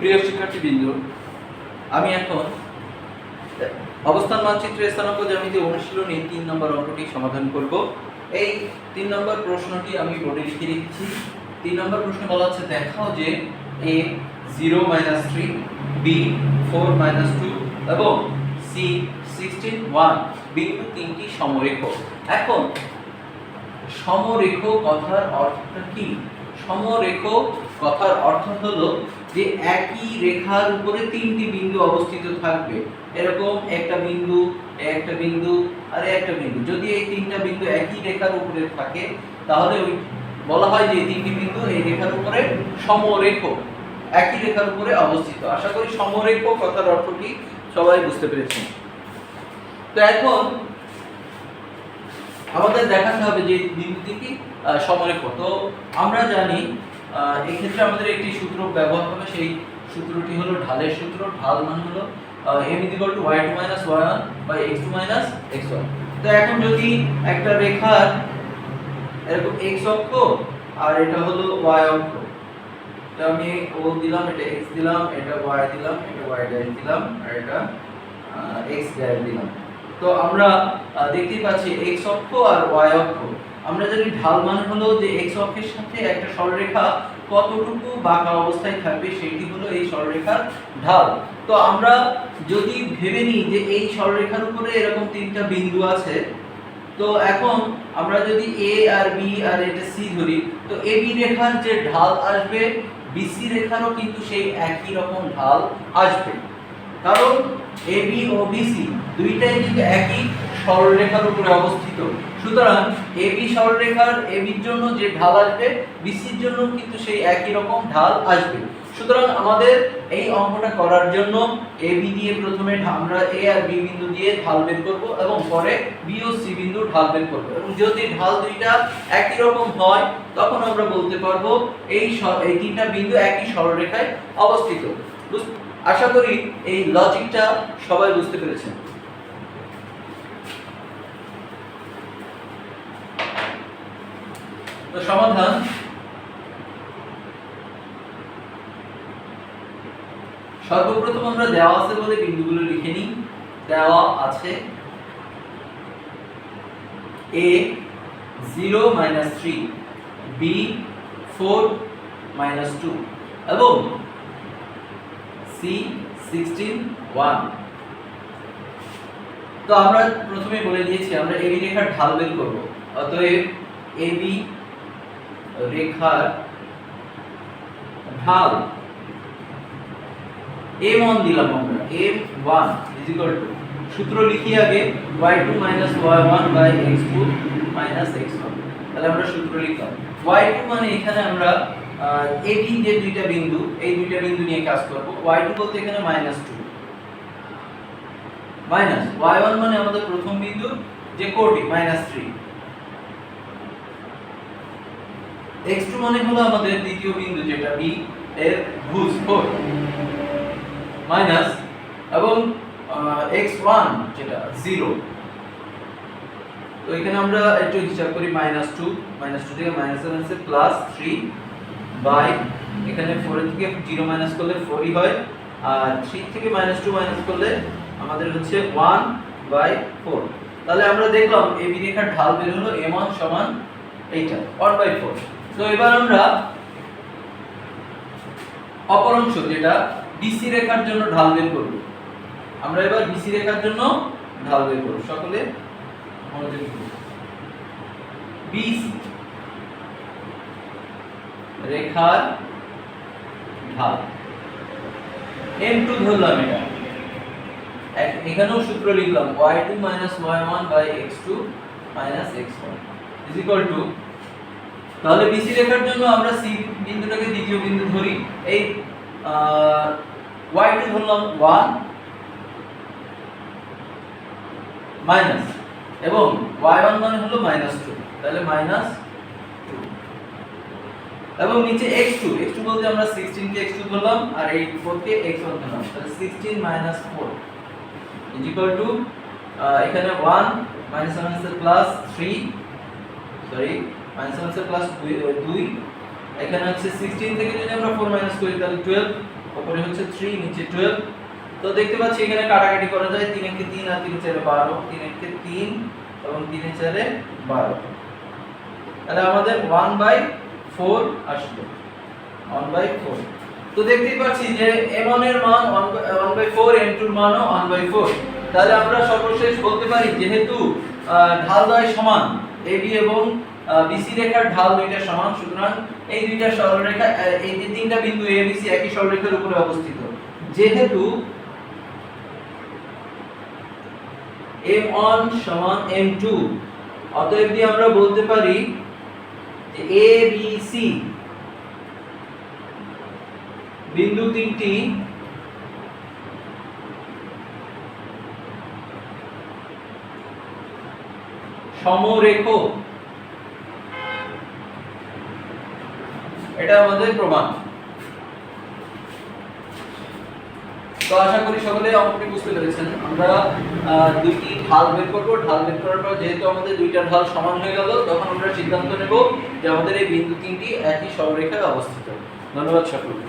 প্রিয় শিক্ষার্থীবৃন্দ, আমি এখন অবস্থান মানচিত্রে স্থানাঙ্ক জ্যামিতি অনুশীলনী 3 নম্বর অঙ্কটি সমাধান করব। এই 3 নম্বর প্রশ্নটি আমি বোর্ডে লিখে রেখেছি। 3 নম্বর প্রশ্নে বলা আছে, দেখাও যে a 0 - 3, b 4 - 2 এবং c 16 1 বিন্দু তিনটি সমরেখ। এখন সমরেখ কথার অর্থটা কি? সমরেখ কথার অর্থ হলো যে একই রেখার উপরে তিনটি বিন্দু অবস্থিত থাকবে। এরকম একটা বিন্দু, একটা বিন্দু আর একটা বিন্দু। যদি এই তিনটা বিন্দু একই রেখার উপরে থাকে তাহলে ওই বলা হয় যে তিনটি বিন্দু এই রেখার উপরে সমরেখ, একই রেখার উপরে অবস্থিত। আশা করি সমরেখ কথার অর্থটি সবাই বুঝতে পেরেছেন। তো এখন আমাদের দেখাতে হবে যে বিন্দুটি কি সমরেখ। তো আমরা জানি এই ক্ষেত্রে আমাদের একটি সূত্র ব্যবহার হবে, সেই সূত্রটি হলো ঢালের সূত্র। ঢাল মানে হলো m = y2 - y1 / x2 - x1। তো এখন যদি একটা রেখার এরকম x অক্ষ আর এটা হলো y অক্ষ, তো আমি ও দিলাম, এটা x দিলাম, এটা y দিলাম, এটা y ড্যাশ দিলাম আর এটা x ড্যাশ দিলাম। তো আমরা দেখতেই পাচ্ছি x অক্ষ আর y অক্ষ। আমরা জানি ঢাল মানে হলো যে x অক্ষের সাথে একটা সরলরেখা কতটুকু বাঁকা অবস্থায় থাকবে সেটি হলো এই সরলরেখার ঢাল। তো আমরা যদি ভেবে নিই যে এই সরলরেখার উপরে এরকম তিনটা বিন্দু আছে, তো এখন আমরা যদি a আর b আর এটা c ধরি, তো ab রেখার যে ঢাল আসবে bc রেখারও কিন্তু সেই একই রকম ঢাল আসবে, কারণ AB ও BC দুইটাই কিন্তু একই সরলরেখার উপরে অবস্থিত। সুতরাং AB সরলরেখার AB এর জন্য যে ঢাল আসবে BC এর জন্য কিন্তু সেই একই রকম ঢাল আসবে। সুতরাং আমাদের এই অঙ্কটা করার জন্য AB দিয়ে প্রথমে আমরা A আর B বিন্দু দিয়ে ঢাল বের করব এবং পরে B ও C বিন্দু ঢাল বের করব। এবং যদি ঢাল দুইটা একই রকম হয় তখন আমরা বলতে পারবো এই তিনটা বিন্দু একই সরলরেখায় অবস্থিত। আশা করি এই লজিকটা সবাই বুঝতে পেরেছেন। তো সমাধান, সর্বপ্রথম আমরা দেওয়া আছে বলে বিন্দুগুলো লিখে নিই। দেওয়া আছে a 0 - 3, b 4 - 2 এবং c 16 1। তো আমরা প্রথমে বলে দিয়েছি আমরা AB রেখার ঢাল বের করব। অতএব AB রেখার ঢাল m1 দিলাম আমরা, m1 = সূত্র লিখি আগে y2 - y1 / x2 - x1। তাহলে আমরা সূত্র লিখলাম y2 মানে এখানে আমরা AB যে দুইটা বিন্দু, এই দুইটা বিন্দু নিয়ে কাজ করব। y2 বলতে এখানে -2 মাইনাস y1 মানে আমাদের প্রথম বিন্দু যে কোটি -3, x2 মানে হলো আমাদের দ্বিতীয় বিন্দু যেটা b এর ভুজ 4 মাইনাস এবং x1 যেটা 0। তো এখানে আমরা একটু হিসাব করি -2 থেকে -7 আছে +3 বাই এখানে 4 থেকে 0 মাইনাস করলে 4ই হয়, আর 3 থেকে -2 মাইনাস করলে আমাদের হচ্ছে 1/4। তাহলে আমরা দেখলাম AB রেখার ঢাল বের হলো m1 সমান এইটা 1/4। তো এবার আমরা অপর অংশ যেটা BC রেখার জন্য ঢাল বের করব। আমরা এবার BC রেখার জন্য ঢাল বের করব। সকলে মনোযোগ দিন। BC রেখার ঢাল m2 ধরলাম, এটা এখানেও সূত্র লিখলাম y2 - y1 / x2 - x1 = তাহলে BC রেখার জন্য আমরা C বিন্দুটাকে দ্বিতীয় বিন্দু ধরি। এই y2 ধরলাম 1 মাইনাস এবং y1 মানে হলো -2, তাহলে -2 এবং নিচে x2 বলতে আমরা 16 কে x2 ধরলাম আর এই 4 কে x1 ধরলাম। তাহলে 16 - 4 = এখানে 1 -3 সরি -2 এখানে হচ্ছে 16 থেকে যদি আমরা 4 মাইনাস করি তাহলে 12 উপরে হচ্ছে 3 নিচে 12। তো দেখতে পাচ্ছি এখানে কাটাকাটি করা যায়, 3 একে 3 আর 3 4 12, 3 একে 3 এবং 3 4 12। তাহলে আমাদের 1/4 আসলো, 1/4। তো দেখতেই পাচ্ছি যে m1 এর মান 1/4, m2 এর মানও 1/4। তাহলে আমরা সর্বশেষ বলতে পারি যেহেতু ঢাল দ্বয় সমান, AB এবং BC রেখার ঢাল দুইটা সমান, সুতরাং এই দুইটা সরলরেখা, এই যে তিনটা বিন্দু A B C একই সরলরেখার উপরে অবস্থিত। যেহেতু m1 সমান m2, অতএব দিয়ে আমরা বলতে পারি যে ABC বিন্দু তিনটি সমরেখ। এটা আমাদের প্রমাণ। তো আশা করি সকলে অঙ্কটি বুঝতে পেরেছেন। আমরা দুইটি ঢাল বের করব, ঢাল বের করার পর যেহেতু আমাদের দুইটা ঢাল সমান হয়ে গেল, তখন আমরা সিদ্ধান্ত নেব যে আমাদের এই বিন্দু তিনটি একই সরলরেখায় অবস্থিত। ধন্যবাদ সকলকে।